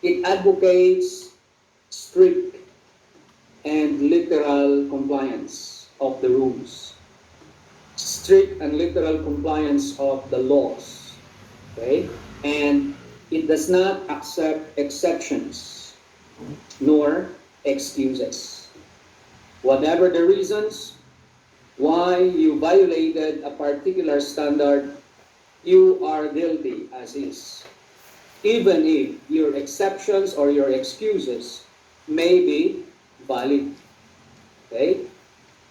It advocates strict and literal compliance of the rules, strict and literal compliance of the laws, okay? And it does not accept exceptions nor excuses. Whatever the reasons why you violated a particular standard, you are guilty as is, even if your exceptions or your excuses may be valid. Okay?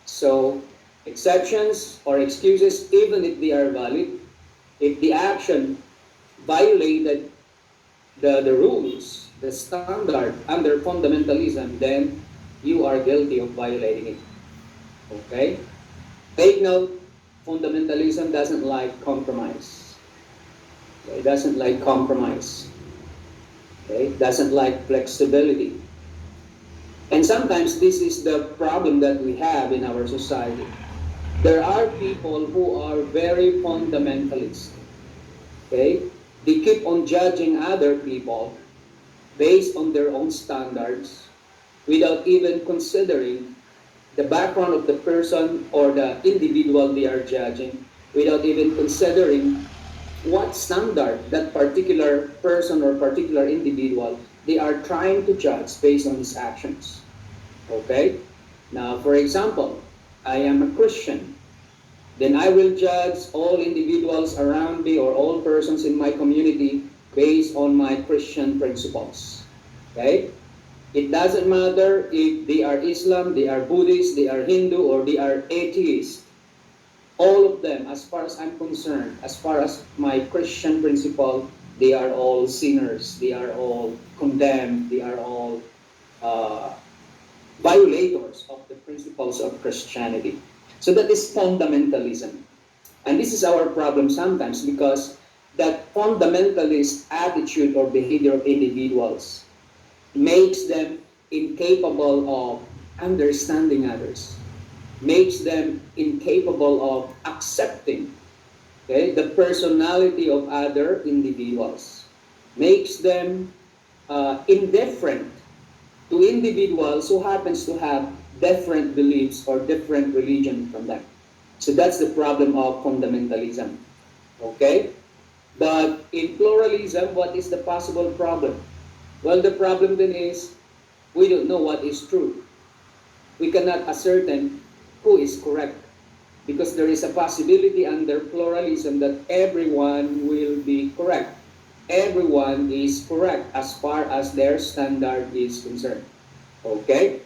So, exceptions or excuses, even if they are valid, if the action violated the rules, the standard under fundamentalism, then you are guilty of violating it. Okay? Take note, fundamentalism doesn't like compromise. Okay? It doesn't like compromise. Okay? It doesn't like flexibility. And sometimes this is the problem that we have in our society. There are people who are very fundamentalist. Okay? They keep on judging other people based on their own standards without even considering the background of the person or the individual they are judging, without even considering what standard that particular person or particular individual they are trying to judge based on his actions. Okay? Now, for example, I am a Christian. Then I will judge all individuals around me or all persons in my community based on my Christian principles. Okay? It doesn't matter if they are Islam, they are Buddhist, they are Hindu, or they are atheist. All of them, as far as I'm concerned, as far as my Christian principle, they are all sinners. They are all condemned. They are all uh, violators of the principles of Christianity. So that is fundamentalism. And this is our problem sometimes because that fundamentalist attitude or behavior of individuals makes them incapable of understanding others, makes them incapable of accepting, okay, the personality of other individuals, makes them indifferent to individuals who happens to have different beliefs or different religion from them. So that's the problem of fundamentalism. Okay? But in pluralism, what is the possible problem? Well, the problem then is we don't know what is true. We cannot ascertain who is correct because there is a possibility under pluralism that everyone will be correct. Everyone is correct as far as their standard is concerned. Okay?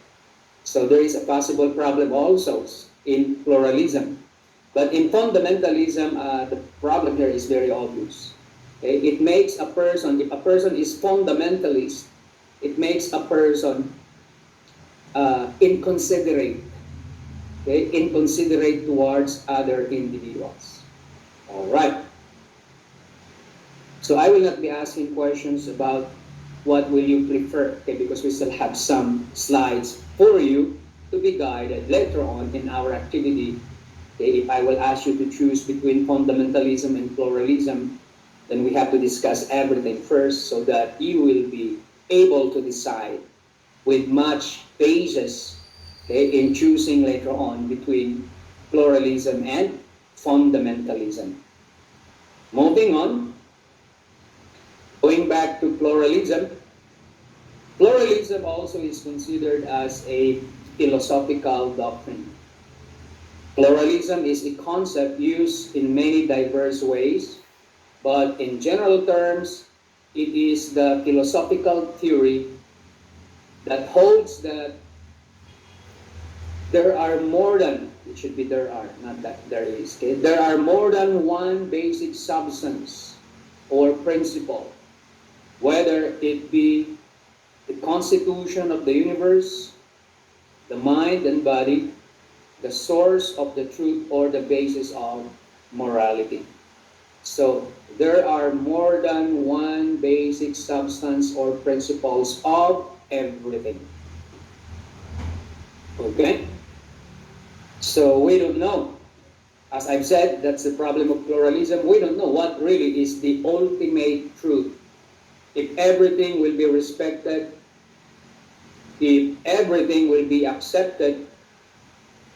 So there is a possible problem also in pluralism. But in fundamentalism, the problem here is very obvious. Okay? It makes a person, if a person is fundamentalist, it makes a person inconsiderate. Okay? Inconsiderate towards other individuals. All right. So I will not be asking questions about what will you prefer, okay, because we still have some slides for you to be guided later on in our activity. Okay, if I will ask you to choose between fundamentalism and pluralism, then we have to discuss everything first so that you will be able to decide with much basis, okay, in choosing later on between pluralism and fundamentalism. Moving on, going back to pluralism, pluralism also is considered as a philosophical doctrine. Pluralism is a concept used in many diverse ways, but in general terms, it is the philosophical theory that holds that there are more than, it should be there are, not that there is, okay? There are more than one basic substance or principle, whether it be the constitution of the universe, the mind and body, the source of the truth, or the basis of morality. So there are more than one basic substance or principles of everything. Okay? So we don't know. As I've said, that's the problem of pluralism. We don't know what really is the ultimate truth. if everything will be respected, if everything will be accepted,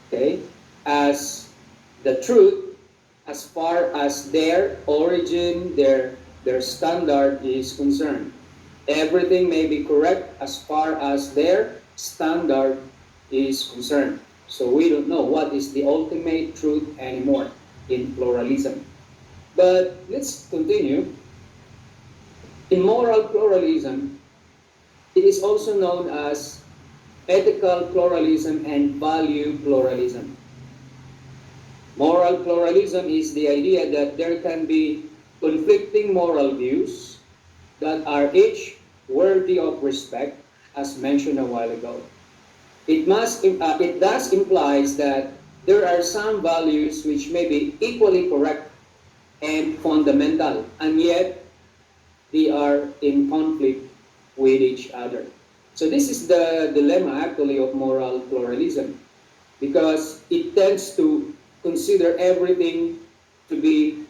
okay, as the truth, as far as their origin, their standard is concerned. Everything may be correct as far as their standard is concerned. So we don't know what is the ultimate truth anymore in pluralism. But let's continue. In moral pluralism, it is also known as ethical pluralism and value pluralism. Moral pluralism is the idea that there can be conflicting moral views that are each worthy of respect, as mentioned a while ago. It thus implies that there are some values which may be equally correct and fundamental, and yet they are in conflict with each other. So this is the dilemma actually of moral pluralism, because it tends to consider everything to be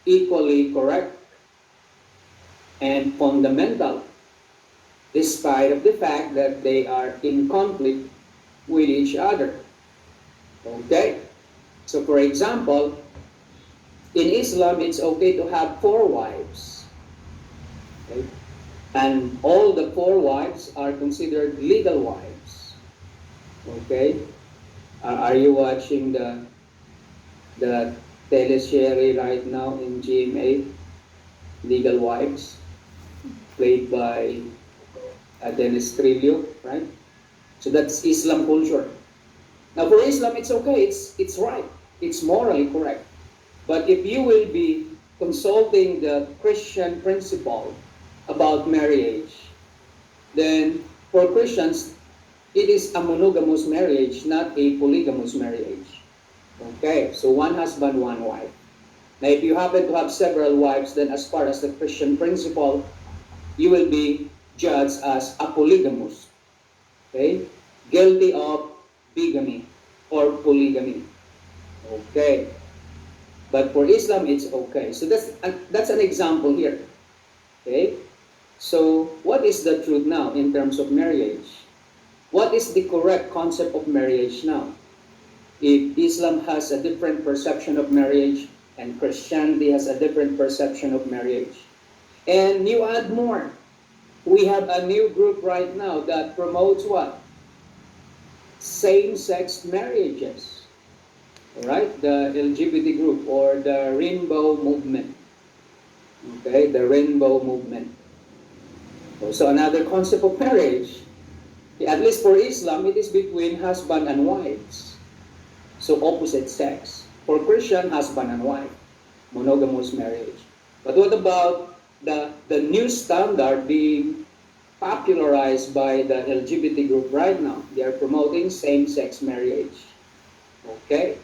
equally correct and fundamental, despite of the fact that they are in conflict with each other. Okay? So for example, in Islam, it's okay to have 4 wives. Okay? And all the 4 wives are considered legal wives. Okay? Are you watching the teleserie right now in GMA, Legal Wives, played by Dennis Trillo, right? So that's Islam culture. Now for Islam, it's okay, it's right, it's morally correct. But if you will be consulting the Christian principle about marriage, then for Christians, it is a monogamous marriage, not a polygamous marriage. Okay, so one husband, one wife. Now if you happen to have several wives, then as far as the Christian principle, you will be judged as a polygamous. Okay, guilty of bigamy or polygamy. Okay, but for Islam, it's okay. So that's an example here. Okay, so what is the truth now in terms of marriage? What is the correct concept of marriage now? If Islam has a different perception of marriage and Christianity has a different perception of marriage. And you add more. We have a new group right now that promotes what? Same-sex marriages. Right? The LGBT group or the rainbow movement. Okay, the rainbow movement. So another concept of marriage, at least for Islam, it is between husband and wives. So opposite sex. For Christian, husband and wife, monogamous marriage. But what about the new standard being popularized by the LGBT group right now? They are promoting same-sex marriage. Okay?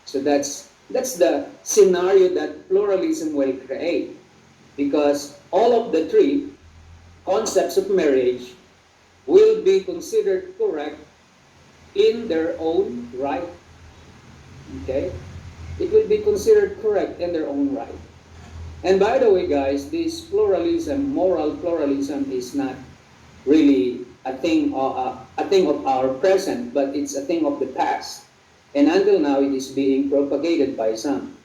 So that's the scenario that pluralism will create. Because all of the 3 concepts of marriage will be considered correct in their own right. Okay? It will be considered correct in their own right. And by the way, guys, this pluralism, moral pluralism, is not really a thing of our present, but it's a thing of the past. And until now, it is being propagated by some.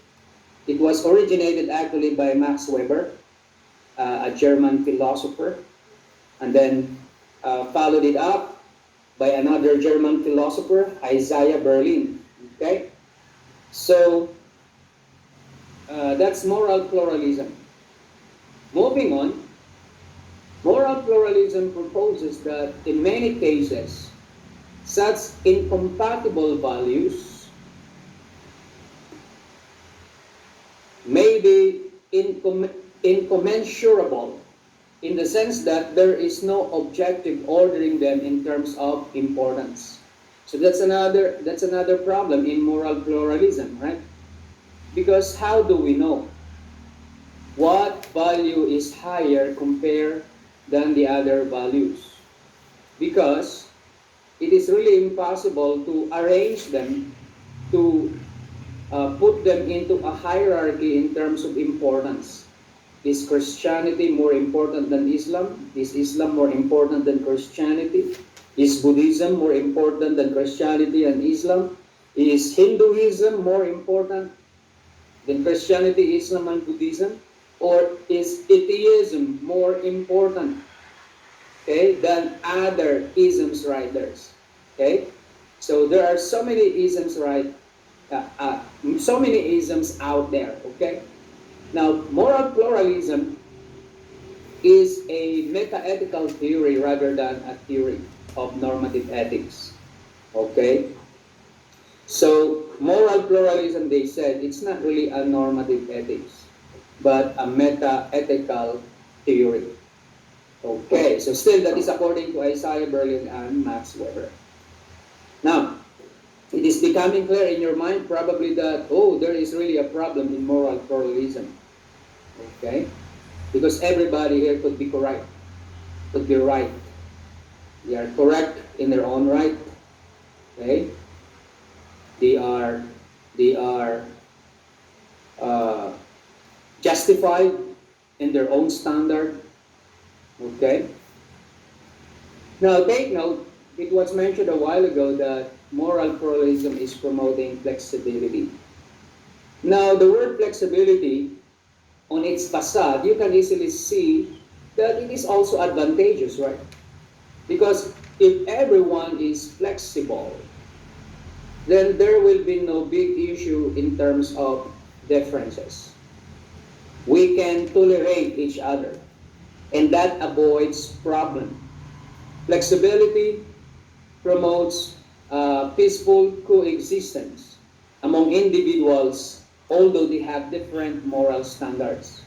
It was originated actually by Max Weber, a German philosopher, and then followed it up by another German philosopher, Isaiah Berlin. Okay? So, that's moral pluralism. Moving on, moral pluralism proposes that in many cases, such incompatible values may be incommensurable in the sense that there is no objective ordering them in terms of importance. So that's another problem in moral pluralism, right? Because how do we know what value is higher compared than the other values? Because it is really impossible to arrange them, to put them into a hierarchy in terms of importance. Is Christianity more important than Islam? Is Islam more important than Christianity? Is Buddhism more important than Christianity and Islam? Is Hinduism more important than Christianity, Islam, and Buddhism? Or is atheism more important, okay, than other isms writers? Okay, so there are so many isms, right? So many isms out there. Okay, now moral pluralism is a meta-ethical theory rather than a theory of normative ethics. Okay, so moral pluralism, they said, it's not really a normative ethics, but a meta-ethical theory. Okay, so still that is according to Isaiah Berlin and Max Weber. Now, it is becoming clear in your mind probably that, oh, there is really a problem in moral pluralism. Okay, because everybody here could be correct, could be right. They are correct in their own right. Okay, they are justified in their own standard. Okay. Now take note, it was mentioned a while ago that moral pluralism is promoting flexibility. Now the word flexibility, on its facade, you can easily see that it is also advantageous, right? Because if everyone is flexible, then there will be no big issue in terms of differences. We can tolerate each other, and that avoids problem. Flexibility promotes peaceful coexistence among individuals, although they have different moral standards.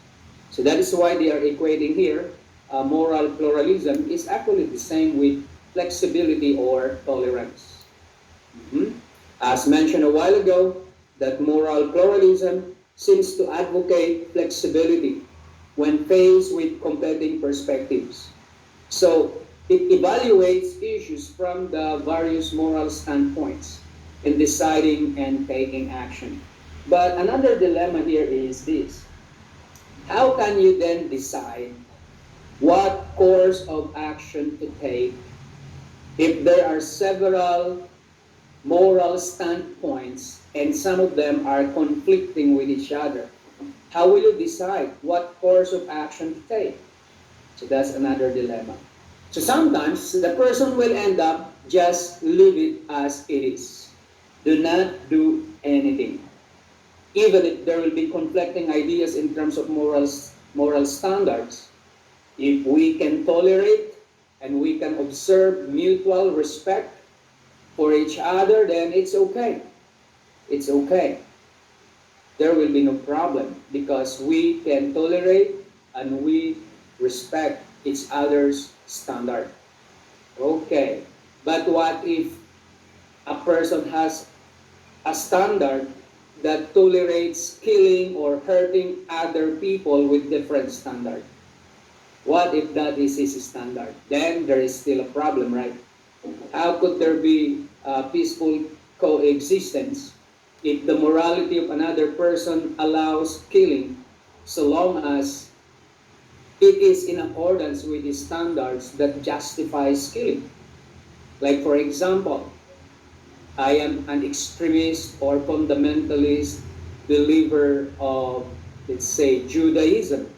So that is why they are equating here moral pluralism is actually the same with flexibility or tolerance. As mentioned a while ago, that moral pluralism seems to advocate flexibility when faced with competing perspectives. So it evaluates issues from the various moral standpoints in deciding and taking action. But another dilemma here is this. How can you then decide what course of action to take if there are several moral standpoints and some of them are conflicting with each other? How will you decide what course of action to take? So that's another dilemma. So sometimes the person will end up just leave it as it is. Do not do anything. Even if there will be conflicting ideas in terms of moral standards, if we can tolerate and we can observe mutual respect for each other, then it's okay. It's okay. There will be no problem because we can tolerate and we respect each other's standard. Okay. But what if a person has a standard that tolerates killing or hurting other people with different standard? What if that is his standard? Then there is still a problem, right? How could there be peaceful coexistence if the morality of another person allows killing so long as it is in accordance with the standards that justifies killing? Like for example, I am an extremist or fundamentalist believer of, let's say, Judaism.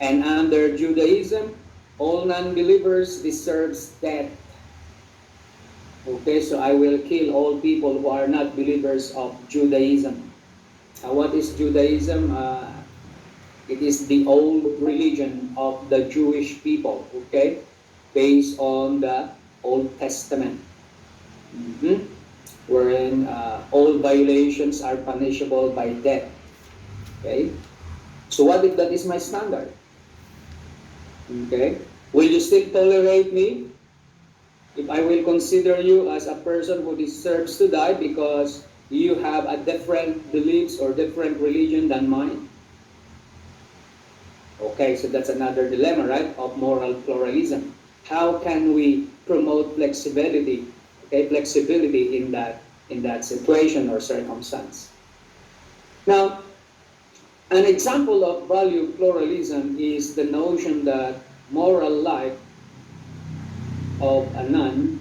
And under Judaism, all non-believers deserves death. Okay, so I will kill all people who are not believers of Judaism. What is Judaism? It is the old religion of the Jewish people, okay, based on the Old Testament, wherein all violations are punishable by death. Okay, so what if that is my standard? Okay, will you still tolerate me if I will consider you as a person who deserves to die because you have a different beliefs or different religion than mine? Okay, so that's another dilemma, right, of moral pluralism. How can we promote flexibility, okay, flexibility in that situation or circumstance? Now, An example of value pluralism is the notion that moral life of a nun,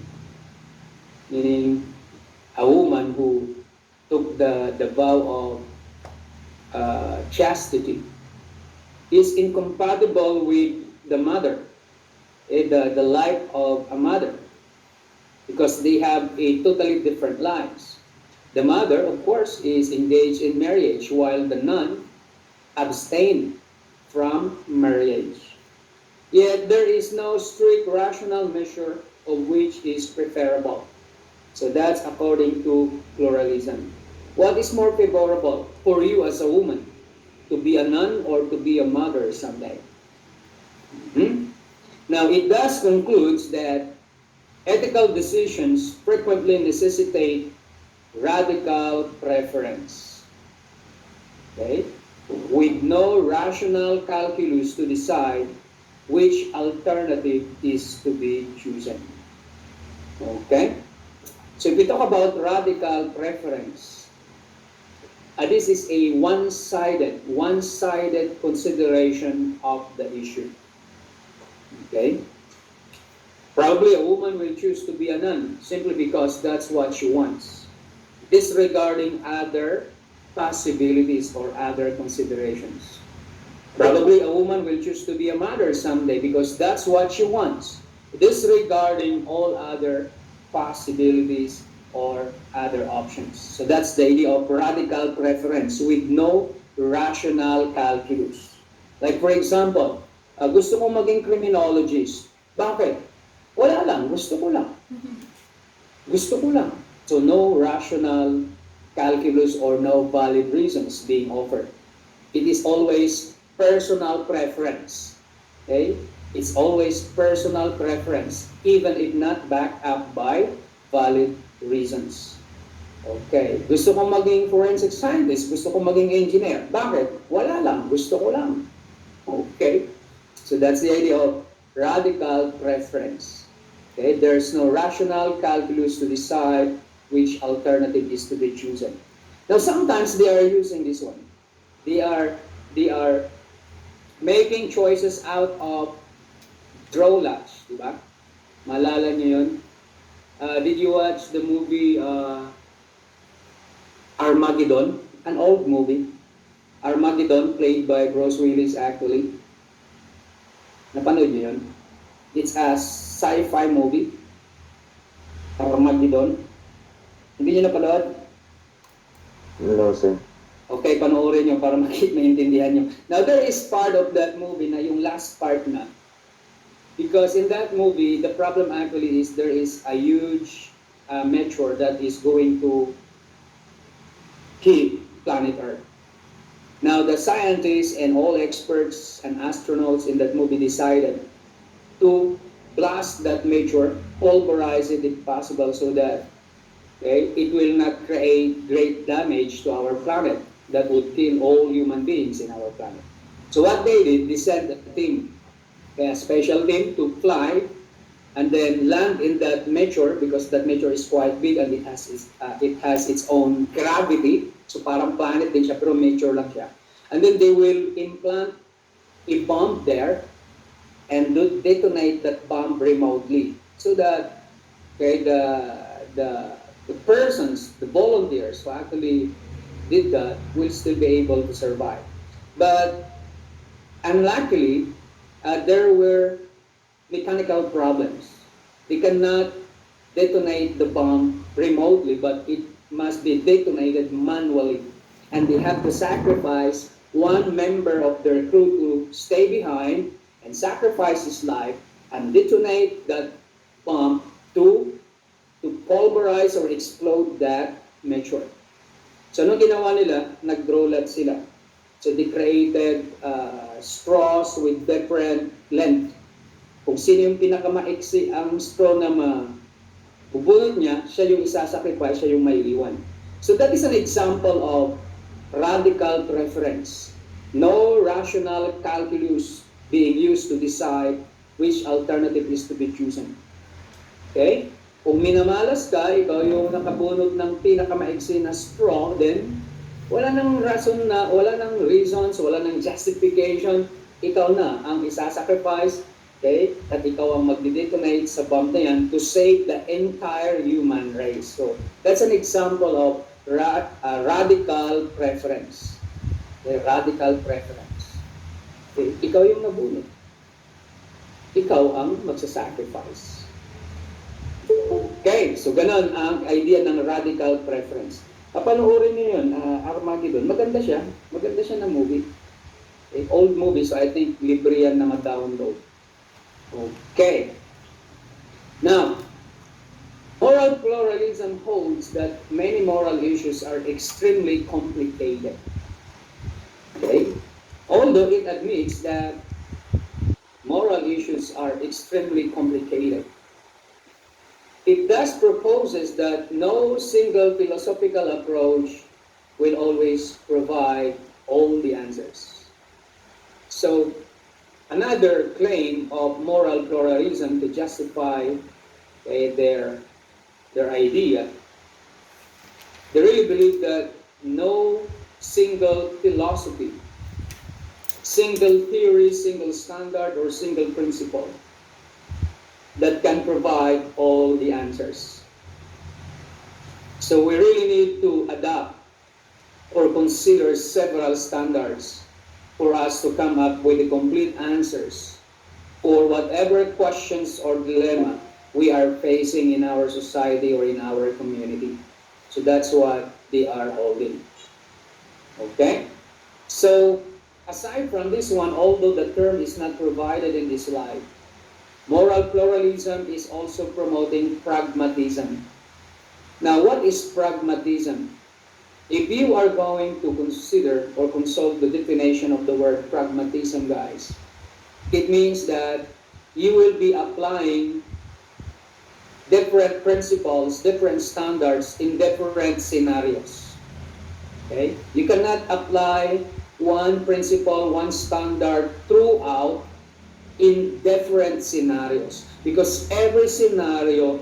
meaning a woman who took the vow of chastity, is incompatible with the mother, the life of a mother, because they have a totally different lives. The mother, of course, is engaged in marriage, while the nun abstained from marriage. Yet there is no strict rational measure of which is preferable. So that's according to pluralism. What is more favorable for you as a woman? To be a nun or to be a mother someday? Now, it thus concludes that ethical decisions frequently necessitate radical preference. Okay? With no rational calculus to decide which alternative is to be chosen. Okay? So if we talk about radical preference, this is a one-sided consideration of the issue. Okay? Probably a woman will choose to be a nun simply because that's what she wants, disregarding other possibilities or other considerations. Probably a woman will choose to be a mother someday because that's what she wants, disregarding all other possibilities or other options. So that's the idea of radical preference with no rational calculus. Like for example, gusto kong maging criminologist. Bakit? Wala lang, gusto ko lang. Gusto ko lang. So no rational calculus or no valid reasons being offered. It is always personal preference. Okay? It's always personal preference, even if not backed up by valid reasons. Okay. Gusto kong maging forensic scientist. Gusto kong maging engineer. Bakit? Wala lang. Gusto ko lang. Okay. So that's the idea of radical preference. Okay. There's no rational calculus to decide which alternative is to be chosen. Now, sometimes they are using this one. They are making choices out of draw lots, di ba? Malala niyo yun? Did you watch the movie Armageddon? An old movie. Armageddon, played by Bruce Willis actually. Napanood niyo yun? It's a sci-fi movie. Armageddon. Hindi niyo napanood? No, sir. Okay, panoorin nyo para maintindihan nyo. Now, there is part of that movie na yung last part na. Because in that movie, the problem actually is there is a huge meteor that is going to hit planet Earth. Now, the scientists and all experts and astronauts in that movie decided to blast that meteor, pulverize it if possible so that it will not create great damage to our planet that would kill all human beings in our planet. So what they did, they sent a team, a special team to fly and then land in that meteor because that meteor is quite big and it has its own gravity. So parang planet din siya pero meteor lang siya. And then they will implant a bomb there and detonate that bomb remotely so that the persons, the volunteers who actually did that will still be able to survive. But unluckily, there were mechanical problems. They cannot detonate the bomb remotely, but it must be detonated manually. And they have to sacrifice one member of their crew to stay behind and sacrifice his life and detonate that bomb to pulverize or explode that meteor. So, anong ginawa nila? Nag-drawlat sila. So, they created straws with different length. Kung sino yung pinakamaiksi ang straw na bubunot niya, siya yung isasacrifice, siya yung maiiwan. So, that is an example of radical preference. No rational calculus being used to decide which alternative is to be chosen. Okay? Kung minamalas ka, ikaw yung nakabunot ng pinakamaiksi na straw, then Wala nang rason na, wala nang reasons, wala nang justification. Ikaw na ang isa-sacrifice, okay? At ikaw ang magde-detonate sa bomb na yan to save the entire human race. So, that's an example of radical preference. Okay? Radical preference. Okay? Ikaw yung nabunod. Ikaw ang magsasacrifice. Okay, so ganun ang idea ng radical preference. Papanoorin niyo yun, Armageddon. Maganda siya. Maganda siya na movie. Old movie, so I think libre yan na mag-download. Okay. Now, moral pluralism holds that many moral issues are extremely complicated. Okay? Although it admits that moral issues are extremely complicated, it thus proposes that no single philosophical approach will always provide all the answers. So, another claim of moral pluralism to justify their idea, they really believe that no single philosophy, single theory, single standard, or single principle that can provide all the answers. So we really need to adapt or consider several standards for us to come up with the complete answers for whatever questions or dilemma we are facing in our society or in our community. So that's what they are holding. Okay? So aside from this one, although the term is not provided in this slide, moral pluralism is also promoting pragmatism. Now, what is pragmatism? If you are going to consider or consult the definition of the word pragmatism, guys, it means that you will be applying different principles, different standards in different scenarios. Okay? You cannot apply one principle, one standard throughout in different scenarios, because every scenario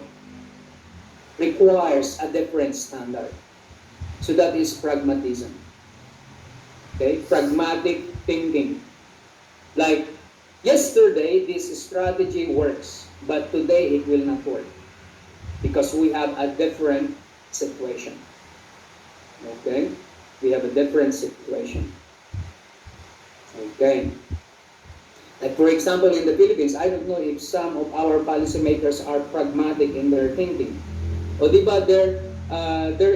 requires a different standard. So that is pragmatism. Okay? Pragmatic thinking. Like, yesterday, this strategy works, but today it will not work because we have a different situation. Okay? We have a different situation. Okay? Like for example, in the Philippines, I don't know if some of our policymakers are pragmatic in their thinking. O di ba, there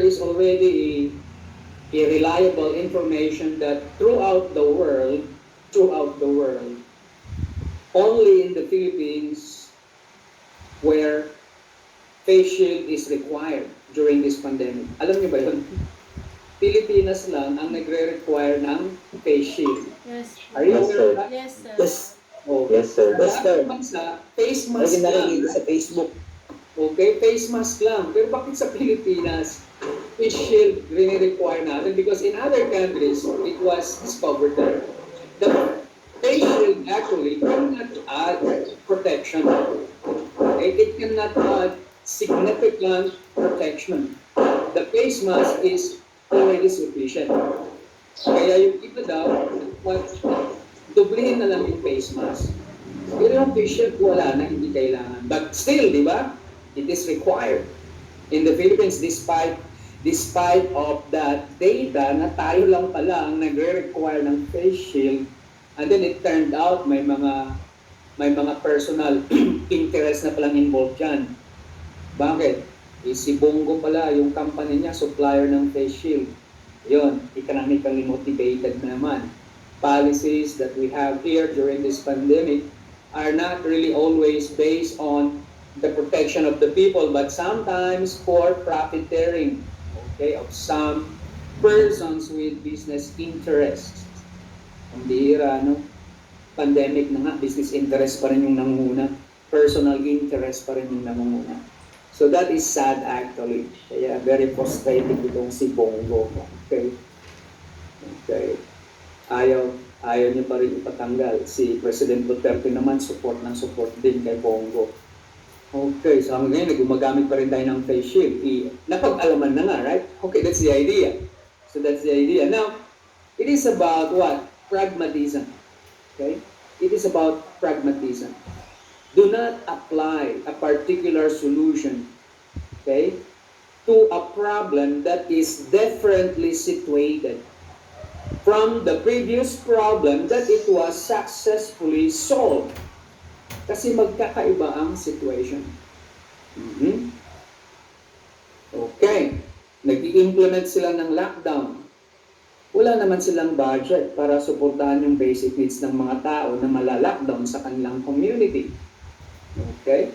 is already a reliable information that throughout the world, only in the Philippines where face shield is required during this pandemic. Alam niyo ba yun? Pilipinas lang ang nagre-require ng face shield. Yes. Are you Yes, aware sir. of that? Yes, sir. Yes. Oh, Yes, sir. Yes, sir. Bansa, face mask Lagi lang. nakikita sa Facebook. Okay, face mask lang. Pero bakit sa Pilipinas, face shield rini-require natin? Because in other countries, it was discovered that the face shield actually cannot add protection. Okay? It cannot add significant protection. The face mask is already sufficient. Kaya yung iba daw, dublihin na lang yung face mask. Pero yung face shield, wala na, hindi kailangan. But still, di ba? It is required. In the Philippines, despite of that data na tayo lang pala ang nagre-require ng face shield, and then it turned out may mga personal interest na palang involved dyan. Bakit? Si Bongo pala, yung company niya, supplier ng face shield. Yun, economically motivated naman. Policies that we have here during this pandemic are not really always based on the protection of the people, but sometimes for profiteering, okay, of some persons with business interests. Ang bihira, no? Pandemic na nga, business interest pa rin yung nangunguna. Personal interest pa rin yung nangunguna. So that is sad actually. Kaya very frustrating itong si Bongo. Okay? Okay. Ayaw niya pa rin ipatanggal. Si President Duterte naman, support din kay Bongo. Okay, so hanggang ngayon, gumagamit pa rin tayo ng face shield. Napag-alaman na nga, right? Okay, that's the idea. So that's the idea. Now, it is about what? Pragmatism. Okay? It is about pragmatism. Do not apply a particular solution, okay, to a problem that is differently situated from the previous problem that it was successfully solved. Kasi magkakaiba ang situation. Mhm. Okay. Nag-i-implement sila ng lockdown. Wala naman silang budget para suportahan yung basic needs ng mga tao na malalockdown sa kanilang community. Okay?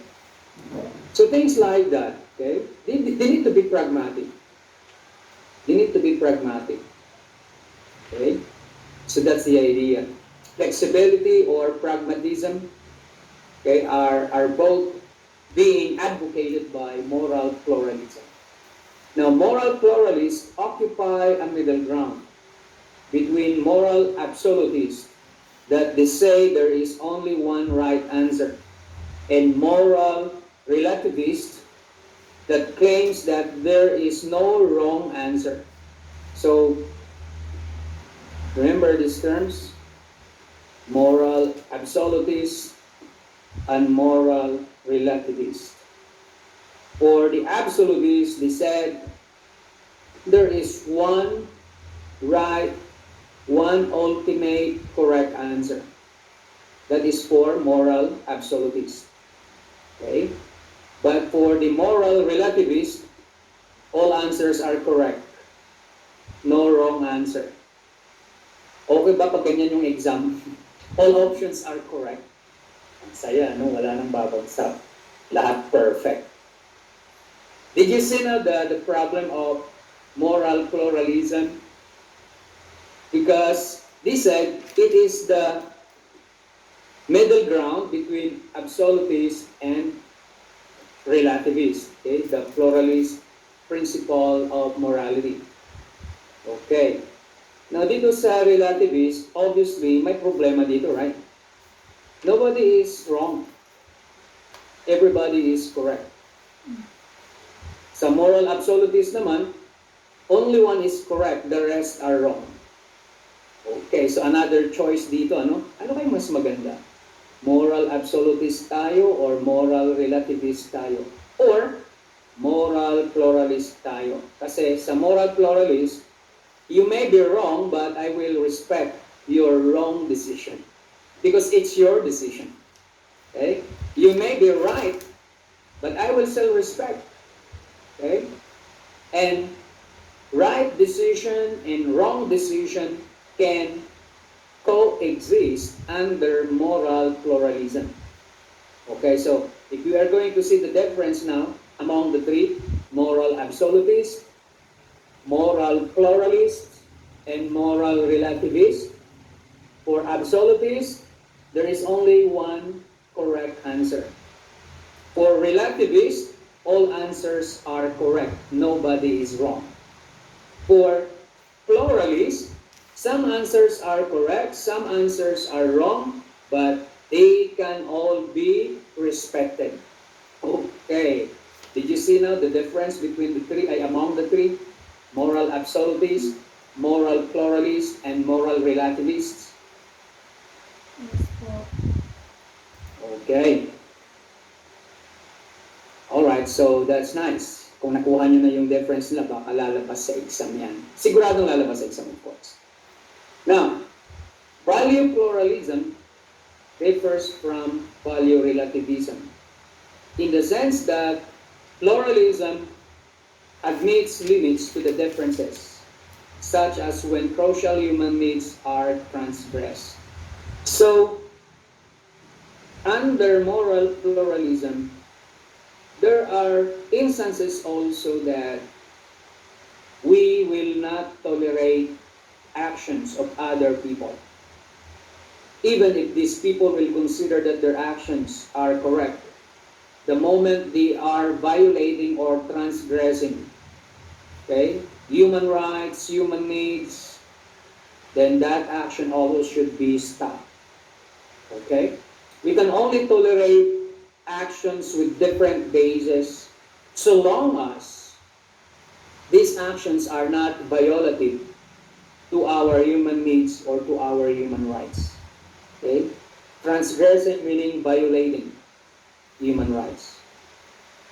So things like that, okay? They need to be pragmatic. They need to be pragmatic. Okay? So that's the idea. Flexibility or pragmatism, okay, are both being advocated by moral pluralism. Now, moral pluralists occupy a middle ground between moral absolutists that they say there is only one right answer and moral relativists that claims that there is no wrong answer. So, remember these terms? Moral absolutist and moral relativist. For the absolutists, they said there is one right, one ultimate correct answer. That is for moral absolutists. Okay? But for the moral relativist, all answers are correct. No wrong answer. Okay ba pag ganyan yung exam? All options are correct. Ang saya, no? Wala nang babagsak. Lahat perfect. Did you see now the problem of moral pluralism? Because they said it is the middle ground between absolutists and relativists. Okay? The pluralist principle of morality. Okay. Now dito sa relativist, obviously may problema dito, right? Nobody is wrong. Everybody is correct. Sa moral absolutist naman, only one is correct, the rest are wrong. Okay, so another choice dito, ano? Ano kayo mas maganda? Moral absolutist tayo or moral relativist tayo? Or moral pluralist tayo? Kasi sa moral pluralist, you may be wrong, but I will respect your wrong decision. Because it's your decision. Okay? You may be right, but I will still respect. Okay? And right decision and wrong decision can coexist under moral pluralism. Okay, so if we are going to see the difference now among the three, moral absolutists, moral pluralists, and moral relativists, for absolutists, there is only one correct answer. For relativists, all answers are correct. Nobody is wrong. For pluralists, some answers are correct, some answers are wrong, but they can all be respected. Okay. Did you see now the difference between the three, among the three? Moral absolutists, moral pluralists, and moral relativists? Yes po. Okay. Alright, so that's nice. Kung nakuha nyo na yung difference nila, baka lalabas sa exam yan. Siguradong lalabas sa exam, of course. Now, value pluralism differs from value relativism in the sense that pluralism admits limits to the differences, such as when crucial human needs are transgressed. So, under moral pluralism, there are instances also that we will not tolerate actions of other people, even if these people will consider that their actions are correct. The moment they are violating or transgressing, okay, human rights, human needs, then that action always should be stopped. Okay? We can only tolerate actions with different bases so long as these actions are not violative to our human needs or to our human rights. Okay? Transgressing meaning violating human rights.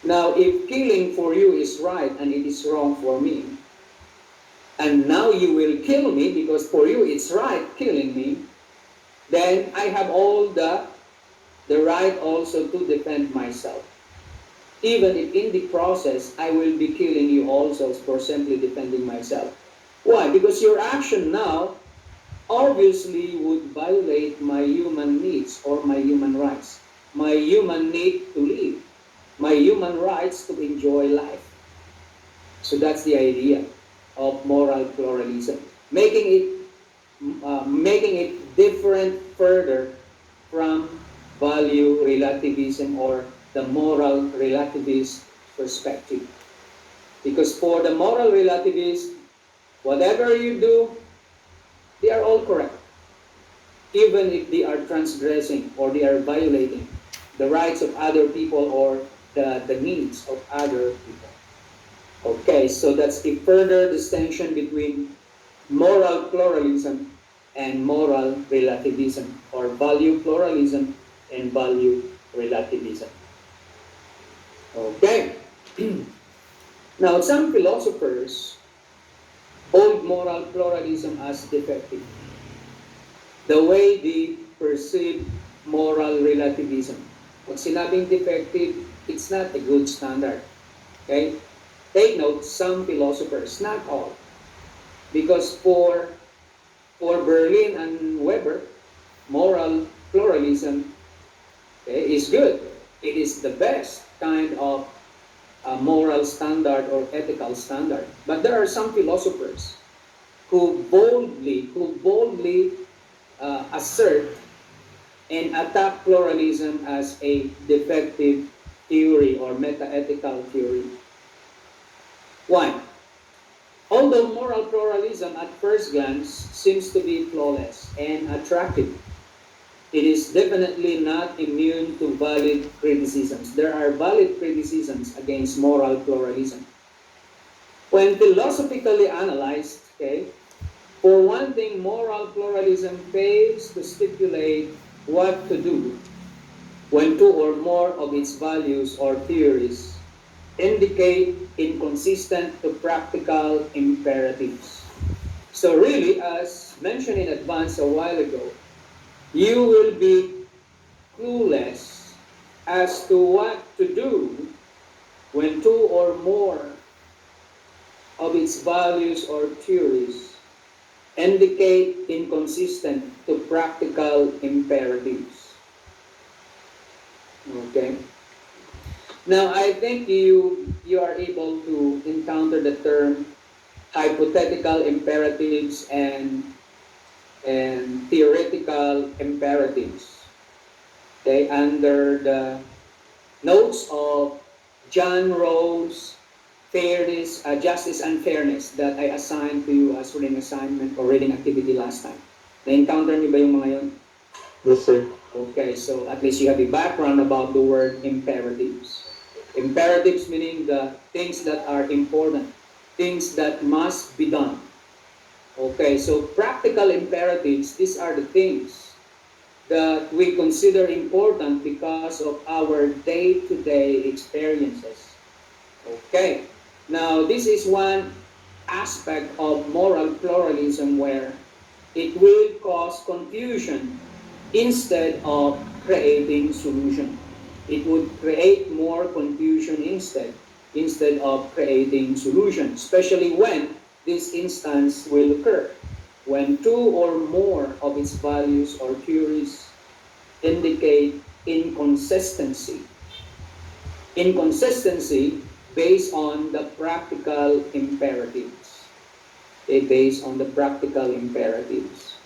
Now, if killing for you is right and it is wrong for me, and now you will kill me because for you it's right killing me, then I have all the right also to defend myself. Even if in the process I will be killing you also for simply defending myself. Why? Because your action now obviously would violate my human needs or my human rights. My human need to live. My human rights to enjoy life. So that's the idea of moral pluralism. Making it different further from value relativism or the moral relativist perspective. Because for the moral relativist, whatever you do, they are all correct, even if they are transgressing or they are violating the rights of other people or the needs of other people. Okay, so that's a further distinction between moral pluralism and moral relativism, or value pluralism and value relativism. Okay. Now, some philosophers hold moral pluralism as defective. The way they perceive moral relativism. Pag sinabing defective, it's not a good standard. Okay? Take note, some philosophers, not all. Because for Berlin and Weber, moral pluralism, okay, is good. It is the best kind of moral standard or ethical standard. But there are some philosophers who boldly assert and attack pluralism as a defective theory or meta-ethical theory. Why? Although moral pluralism at first glance seems to be flawless and attractive, it is definitely not immune to valid criticisms. There are valid criticisms against moral pluralism. When philosophically analyzed, okay, for one thing, moral pluralism fails to stipulate what to do when two or more of its values or theories indicate inconsistent to practical imperatives. So really, as mentioned in advance a while ago, you will be clueless as to what to do when two or more of its values or theories indicate inconsistent to practical imperatives. Okay? Now, I think you are able to encounter the term hypothetical imperatives and theoretical imperatives. Okay, under the notes of John Rawls' fairness, justice and fairness that I assigned to you as reading assignment or reading activity last time. Na-encounter niyo ba yung mga yun? Yes, sir. Okay, so at least you have a background about the word imperatives. Imperatives meaning the things that are important, things that must be done. Okay, so practical imperatives, these are the things that we consider important because of our day-to-day experiences. Okay, now this is one aspect of moral pluralism where it will cause confusion instead of creating solution. It would create more confusion instead of creating solution, especially when this instance will occur. When two or more of its values or theories indicate inconsistency. Inconsistency based on the practical imperatives. Based on the practical imperatives.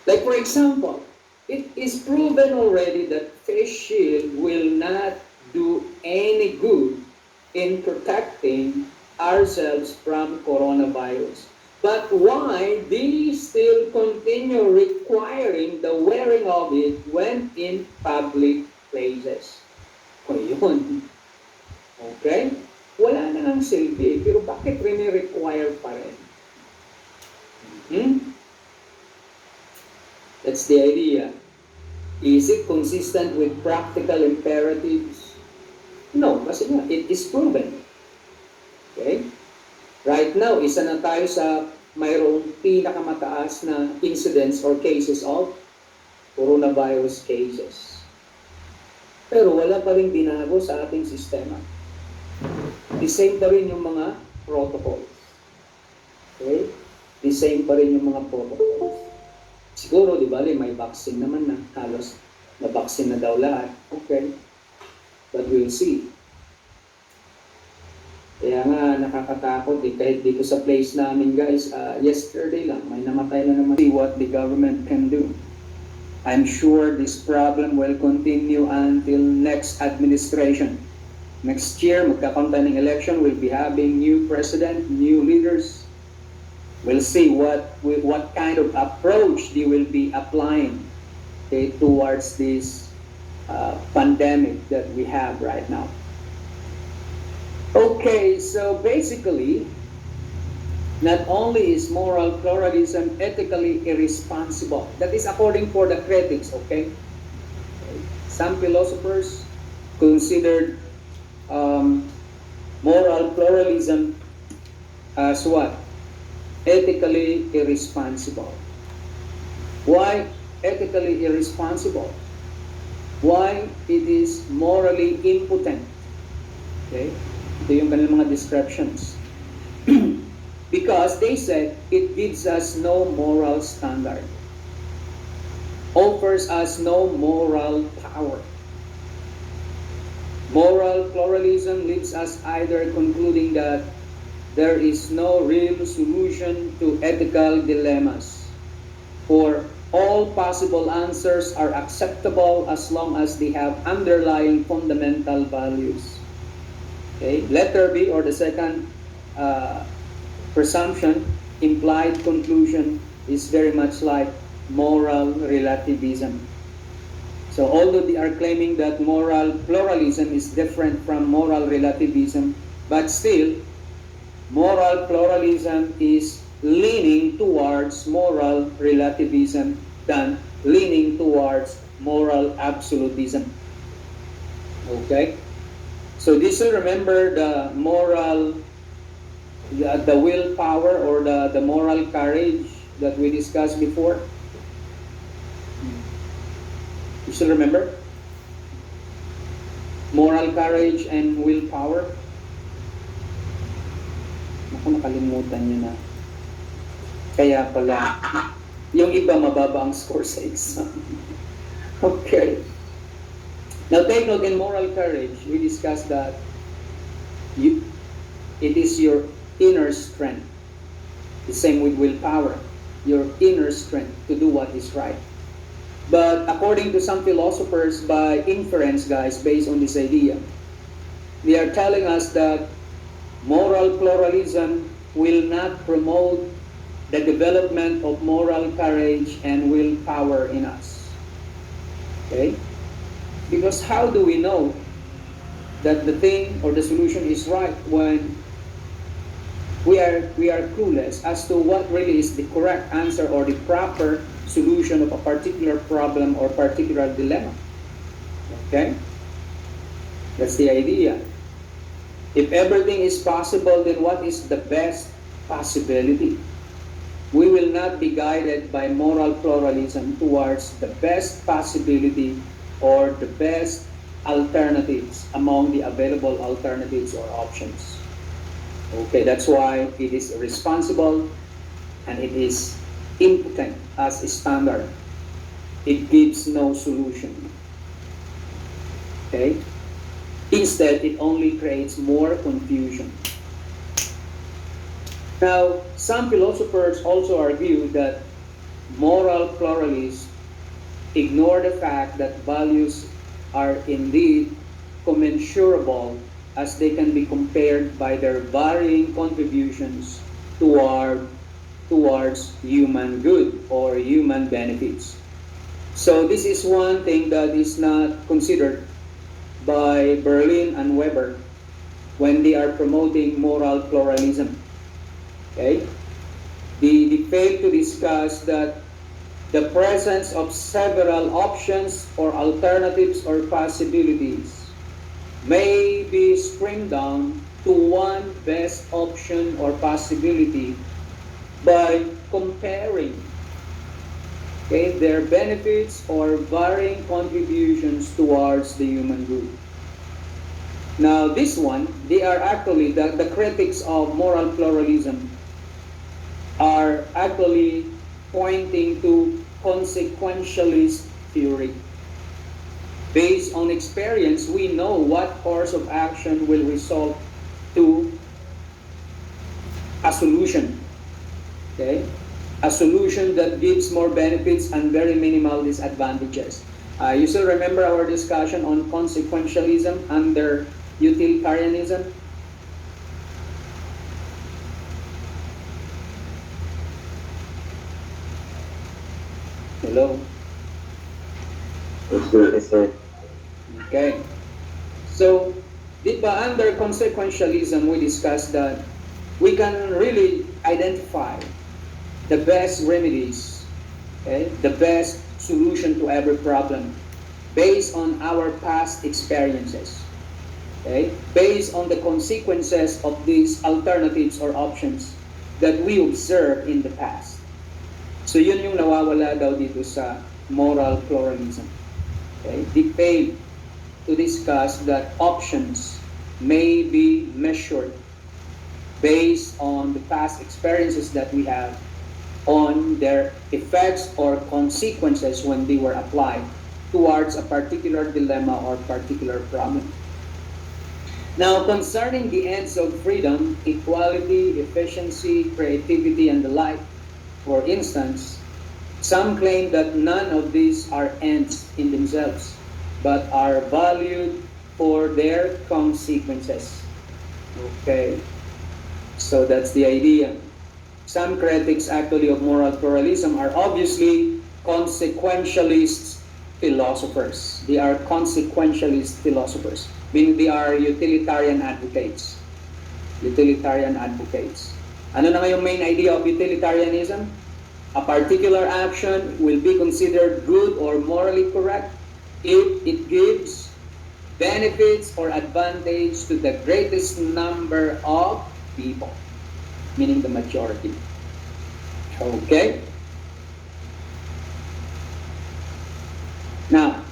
Like for example, it is proven already that face shield will not do any good in protecting ourselves from coronavirus. But why they still continue requiring the wearing of it when in public places? O yun. Okay? Wala na ng silbi, pero bakit rini-require pa rin? Hmm? That's the idea. Is it consistent with practical imperatives? No, kasi nga, it is proven. Okay? Right now, isa na tayo sa mayroong pinakamataas na incidents or cases of coronavirus cases. Pero wala pa rin binago sa ating sistema. The same pa rin yung mga protocols. Okay? The same pa rin yung mga protocols. Siguro, di ba, may vaccine naman na. Halos na-vaccine na daw lahat. Okay. But we'll see. Kaya nga, nakakatakot eh. Kahit dito sa place namin, guys, yesterday lang, may namatay na naman. See what the government can do. I'm sure this problem will continue until next administration. Next year, magkakaroon tayo ng election, we'll be having new president, new leaders. We'll see what kind of approach they will be applying, okay, towards this pandemic that we have right now. Okay, so basically, not only is moral pluralism ethically irresponsible, that is according for the critics, okay? Some philosophers considered moral pluralism as what? Ethically irresponsible. Why ethically irresponsible? Why it is morally impotent? Okay? Ito yung kanilang mga descriptions. Because they said it gives us no moral standard, offers us no moral power. Moral pluralism leaves us either concluding that there is no real solution to ethical dilemmas, or all possible answers are acceptable as long as they have underlying fundamental values. Okay? Letter B, or the second presumption, implied conclusion, is very much like moral relativism. So although they are claiming that moral pluralism is different from moral relativism, but still, moral pluralism is leaning towards moral relativism than leaning towards moral absolutism. Okay? So this will remember the moral, the willpower or the moral courage that we discussed before. You still remember? Moral courage and willpower. Naku, nakalimutan nyo na. Kaya pala, yung iba mababa ang score sa exam. Okay. Now take note, in moral courage, we discussed that it is your inner strength. The same with willpower, your inner strength to do what is right. But according to some philosophers, by inference, guys, based on this idea, they are telling us that moral pluralism will not promote the development of moral courage and willpower in us. Okay? Because how do we know that the thing or the solution is right when we are clueless as to what really is the correct answer or the proper solution of a particular problem or particular dilemma? Okay? That's the idea. If everything is possible, then what is the best possibility? We will not be guided by moral pluralism towards the best possibility or the best alternatives among the available alternatives or options. Okay, that's why it is irresponsible and it is impotent as a standard. It gives no solution. Okay? Instead, it only creates more confusion. Now, some philosophers also argue that moral pluralists ignore the fact that values are indeed commensurable as they can be compared by their varying contributions towards human good or human benefits. So this is one thing that is not considered by Berlin and Weber when they are promoting moral pluralism. Okay? They fail to discuss that the presence of several options or alternatives or possibilities may be stringed down to one best option or possibility by comparing, okay, their benefits or varying contributions towards the human group. Now, this one, they are actually, the critics of moral pluralism are actually pointing to consequentialist theory. Based on experience, we know what course of action will result to a solution. Okay? A solution that gives more benefits and very minimal disadvantages. You still remember our discussion on consequentialism under utilitarianism? Hello? Yes, sir. Okay. So, di ba under consequentialism, we discussed that we can really identify the best remedies, okay, the best solution to every problem based on our past experiences, okay, based on the consequences of these alternatives or options that we observed in the past. So yun yung nawawala daw dito sa moral pluralism. Okay? They fail to discuss that options may be measured based on the past experiences that we have on their effects or consequences when they were applied towards a particular dilemma or particular problem. Now, concerning the ends of freedom, equality, efficiency, creativity, and the like, for instance, some claim that none of these are ends in themselves, but are valued for their consequences. Okay, so that's the idea. Some critics actually of moral pluralism are obviously consequentialist philosophers. They are consequentialist philosophers, meaning they are utilitarian advocates. Utilitarian advocates. Ano na yung main idea of utilitarianism? A particular action will be considered good or morally correct if it gives benefits or advantage to the greatest number of people, meaning the majority. Okay? Now,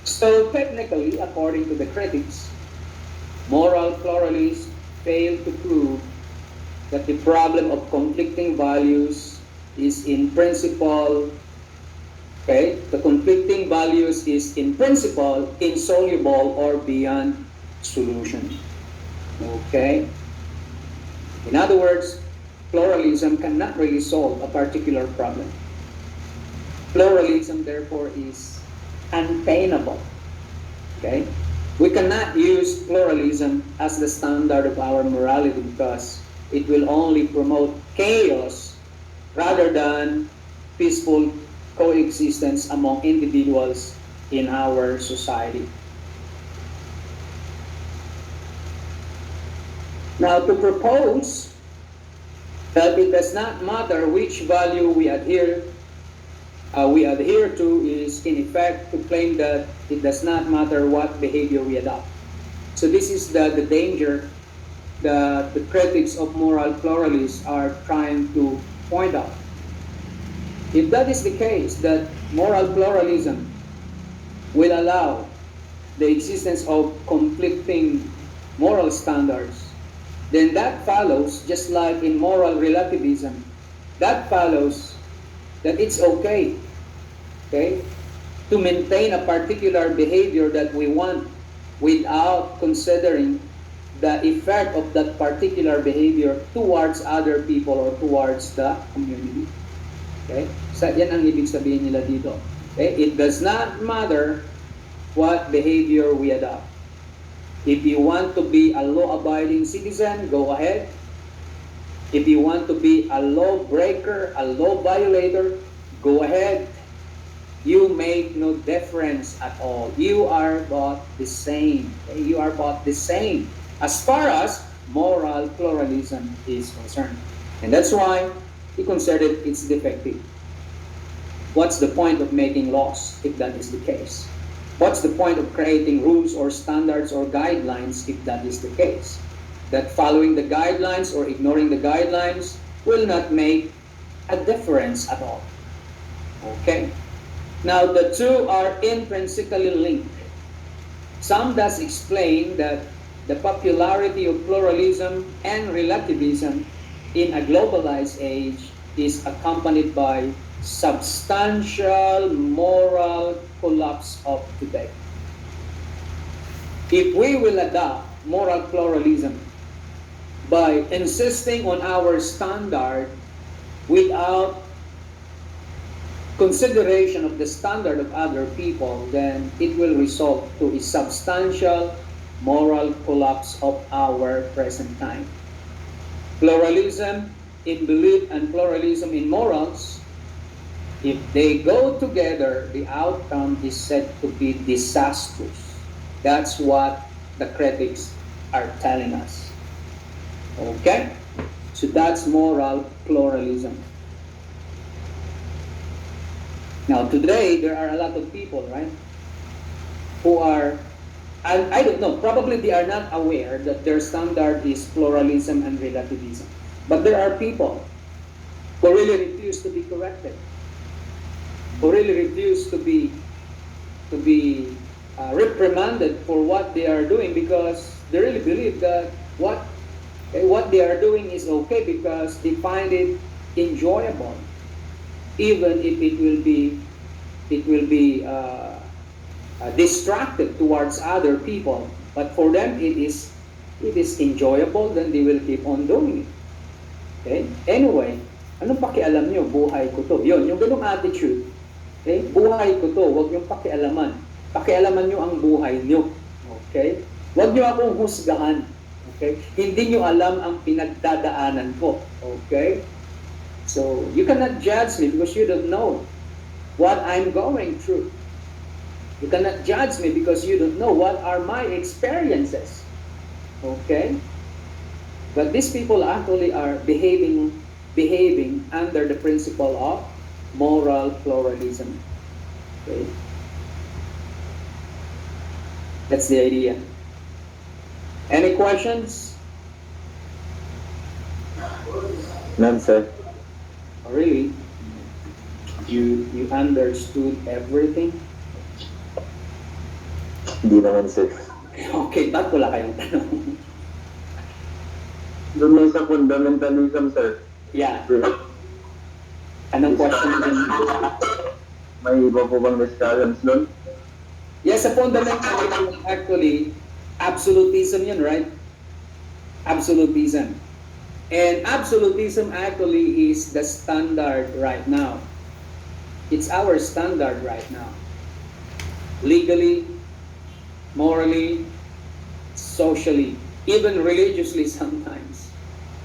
so technically, according to the critics, moral pluralists fail to prove that the problem of conflicting values is in principle, okay, the conflicting values is in principle insoluble or beyond solution. Okay? In other words, pluralism cannot really solve a particular problem. Pluralism, therefore, is untenable. Okay? We cannot use pluralism as the standard of our morality because it will only promote chaos rather than peaceful coexistence among individuals in our society. Now, to propose that it does not matter which value we adhere to is in effect to claim that it does not matter what behavior we adopt. So this is the danger that the critics of moral pluralists are trying to point out. If that is the case, that moral pluralism will allow the existence of conflicting moral standards, then that follows, just like in moral relativism, that follows that it's okay, to maintain a particular behavior that we want without considering the effect of that particular behavior towards other people or towards the community. Okay? So yan ang ibig sabihin nila dito. Okay? It does not matter what behavior we adopt. If you want to be a law-abiding citizen, go ahead. If you want to be a lawbreaker, a law violator, go ahead. You make no difference at all. You are both the same. Okay? You are both the same as far as moral pluralism is concerned. And that's why he considered it's defective. What's the point of making laws if that is the case? What's the point of creating rules or standards or guidelines if that is the case? That following the guidelines or ignoring the guidelines will not make a difference at all. Okay? Now, the two are intrinsically linked. Some thus explain that the popularity of pluralism and relativism in a globalized age is accompanied by substantial moral collapse of today. If we will adopt moral pluralism by insisting on our standard without consideration of the standard of other people, then it will result to a substantial moral collapse of our present time. Pluralism in belief and pluralism in morals, if they go together, the outcome is said to be disastrous. That's what the critics are telling us. Okay? So that's moral pluralism. Now, today, there are a lot of people, right, who are, I don't know, probably they are not aware that their standard is pluralism and relativism. But there are people who really refuse to be corrected, who really refuse to be reprimanded for what they are doing, because they really believe that what they are doing is okay because they find it enjoyable, even if it will be distracted towards other people. But for them, it is enjoyable, then they will keep on doing it. Okay? Anyway, anong pakialam nyo? Buhay ko to. Yun, yung ganung attitude. Okay? Buhay ko to. Huwag yung pakialaman. Pakialaman nyo ang buhay nyo. Okay? Huwag nyo akong husgahan. Okay? Hindi nyo alam ang pinagdadaanan ko. Okay? So, you cannot judge me because you don't know what I'm going through. You cannot judge me because you don't know what are my experiences. Okay? But these people actually are behaving under the principle of moral pluralism. Okay? That's the idea. Any questions? None, sir. Oh, really? You understood everything? Hindi naman, sir. Okay, ba't wala kayong tanong? Doon may sa fundamentalism, sir. Yeah. Anong question din? May iba po bang discussions doon? Yes, sa fundamentalism, actually, absolutism yun, right? Absolutism. And absolutism actually is the standard right now. It's our standard right now. Legally, morally, socially, even religiously sometimes.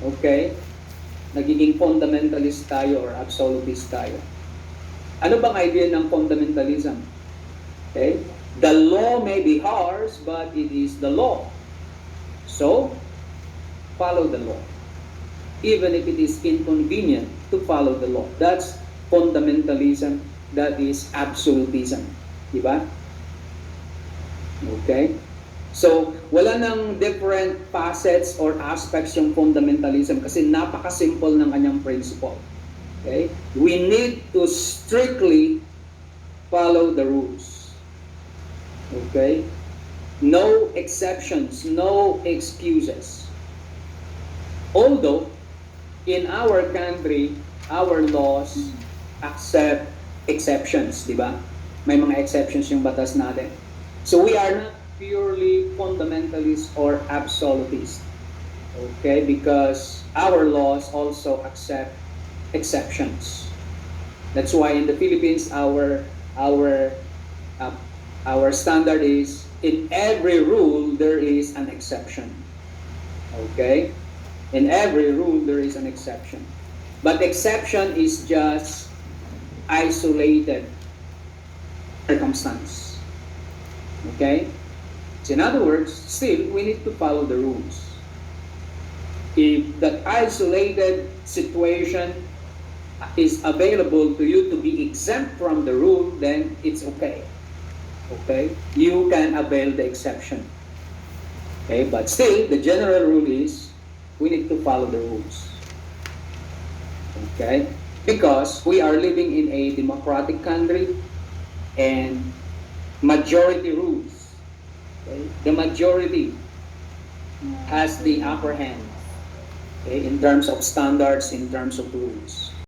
Okay? Nagiging fundamentalist tayo or absolutist tayo. Ano bang idea ng fundamentalism? Okay? The law may be harsh, but it is the law. So, follow the law. Even if it is inconvenient to follow the law. That's fundamentalism. That is absolutism. Diba? Okay? So, wala nang different facets or aspects yung fundamentalism kasi napaka-simple ng kanyang principle. Okay? We need to strictly follow the rules. Okay? No exceptions, no excuses. Although, in our country, our laws accept exceptions, di ba? May mga exceptions yung batas natin. So we are not purely fundamentalist or absolutist. Okay? Because our laws also accept exceptions. That's why in the Philippines, our standard is, in every rule, there is an exception. Okay? In every rule, there is an exception. But exception is just isolated circumstance. Okay? So in other words, still, we need to follow the rules. If that isolated situation is available to you to be exempt from the rule, then it's okay. Okay? You can avail the exception. Okay? But still, the general rule is we need to follow the rules. Okay? Because we are living in a democratic country and majority rules. Okay? The majority has the upper hand, okay, in terms of standards, in terms of rules.